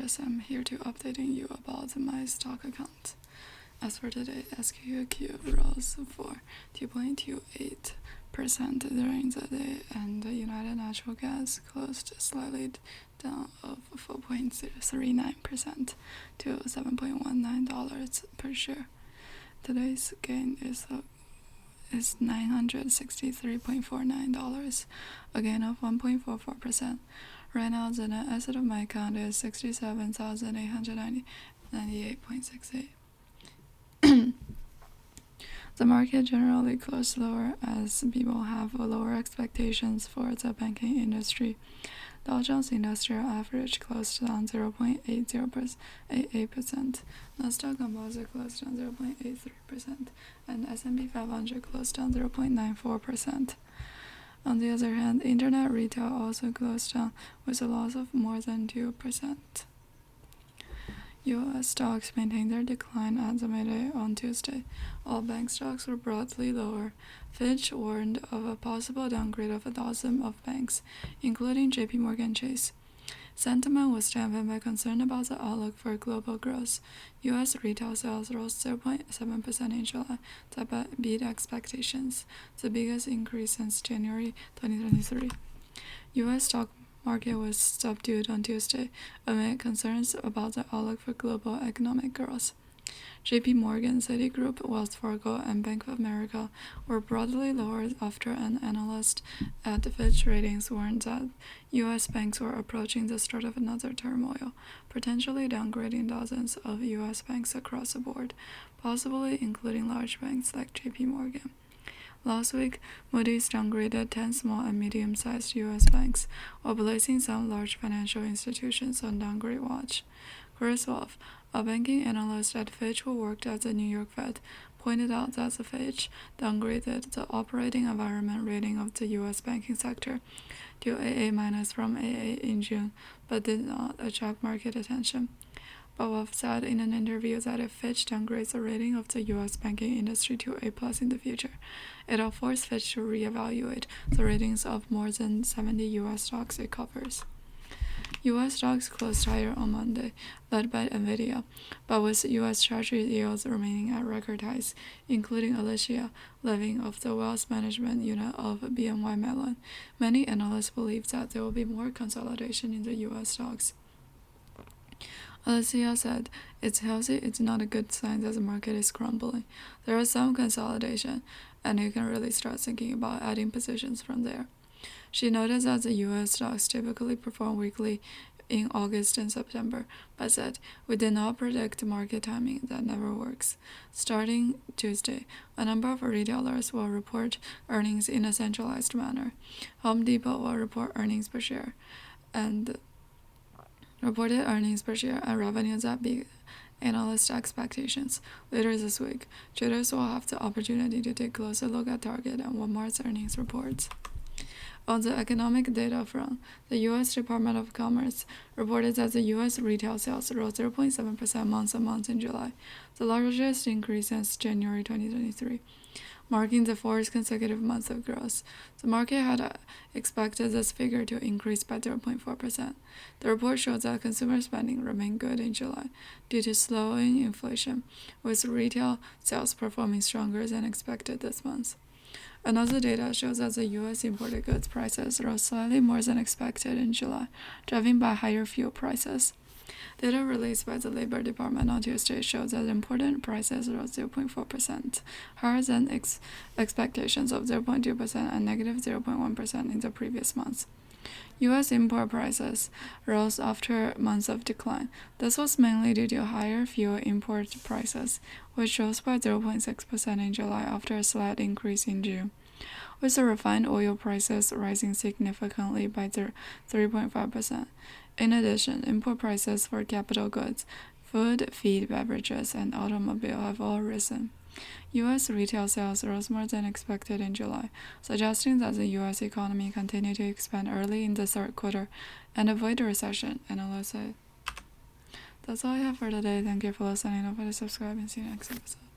Yes, I'm here to updating you about my stock account. As for today, SQQQ rose for 2.28% during the day, and United Natural Gas closed slightly down of 4.39% to $7.19 per share. Today's gain is $963.49, a gain of 1.44%. Right now, the net asset of my account is $67,898.68. The market generally closed lower as people have lower expectations for the banking industry. Dow Jones Industrial Average closed down 0.88%, Nasdaq Composite closed down 0.83%, and S&P 500 closed down 0.94%. On the other hand, Internet retail also closed down with a loss of more than 2%. U.S. stocks maintained their decline at the midday on Tuesday. All bank stocks were broadly lower. Fitch warned of a possible downgrade of a dozen of banks, including JP Chase. Sentiment was dampened by concern about the outlook for global growth. U.S. retail sales rose 0.7% in July, that beat expectations, the biggest increase since January 2023. U.S. stock market was subdued on Tuesday amid concerns about the outlook for global economic growth. JP Morgan, Citigroup, Wells Fargo, and Bank of America were broadly lower after an analyst at Fitch Ratings warned that U.S. banks were approaching the start of another turmoil, potentially downgrading dozens of U.S. banks across the board, possibly including large banks like JP Morgan. Last week, Moody's downgraded 10 small and medium-sized U.S. banks, while placing some large financial institutions on downgrade watch. Chris Wolf, a banking analyst at Fitch who worked at the New York Fed, pointed out that the Fitch downgraded the operating environment rating of the U.S. banking sector to AA- from AA in June, but did not attract market attention. But Wolf said in an interview that if Fitch downgrades the rating of the U.S. banking industry to A+ in the future, it'll force Fitch to reevaluate the ratings of more than 70 U.S. stocks it covers. U.S. stocks closed higher on Monday, led by Nvidia, but with U.S. Treasury yields remaining at record highs, including Alicia Leving of the Wealth Management Unit of BNY Mellon. Many analysts believe that there will be more consolidation in the U.S. stocks. Alicia said, "It's healthy, it's not a good sign that the market is crumbling. There is some consolidation, and you can really start thinking about adding positions from there." She noted that the U.S. stocks typically perform weakly in August and September, but said, "We did not predict market timing. That never works." Starting Tuesday, a number of retailers will report earnings in a centralized manner. Home Depot will report earnings per share, and reported earnings per share and revenues that beat analyst expectations. Later this week, traders will have the opportunity to take a closer look at Target and Walmart's earnings reports. On the economic data front, the U.S. Department of Commerce reported that the U.S. retail sales rose 0.7% month-on-month in July, the largest increase since January 2023, marking the fourth consecutive month of growth. The market had expected this figure to increase by 0.4%. The report showed that consumer spending remained good in July due to slowing inflation, with retail sales performing stronger than expected this month. Another data shows that the U.S. imported goods prices rose slightly more than expected in July, driven by higher fuel prices. Data released by the Labor Department on Tuesday showed that imported prices rose 0.4%, higher than expectations of 0.2% and negative 0.1% in the previous month. U.S. import prices rose after months of decline. This was mainly due to higher fuel import prices, which rose by 0.6% in July after a slight increase in June, with the refined oil prices rising significantly by 3.5%. In addition, import prices for capital goods, food, feed, beverages, and automobile have all risen. U.S. retail sales rose more than expected in July, suggesting that the U.S. economy continued to expand early in the third quarter and avoid a recession, analysts said. That's all I have for today. Thank you for listening. Don't forget to subscribe and see you next episode.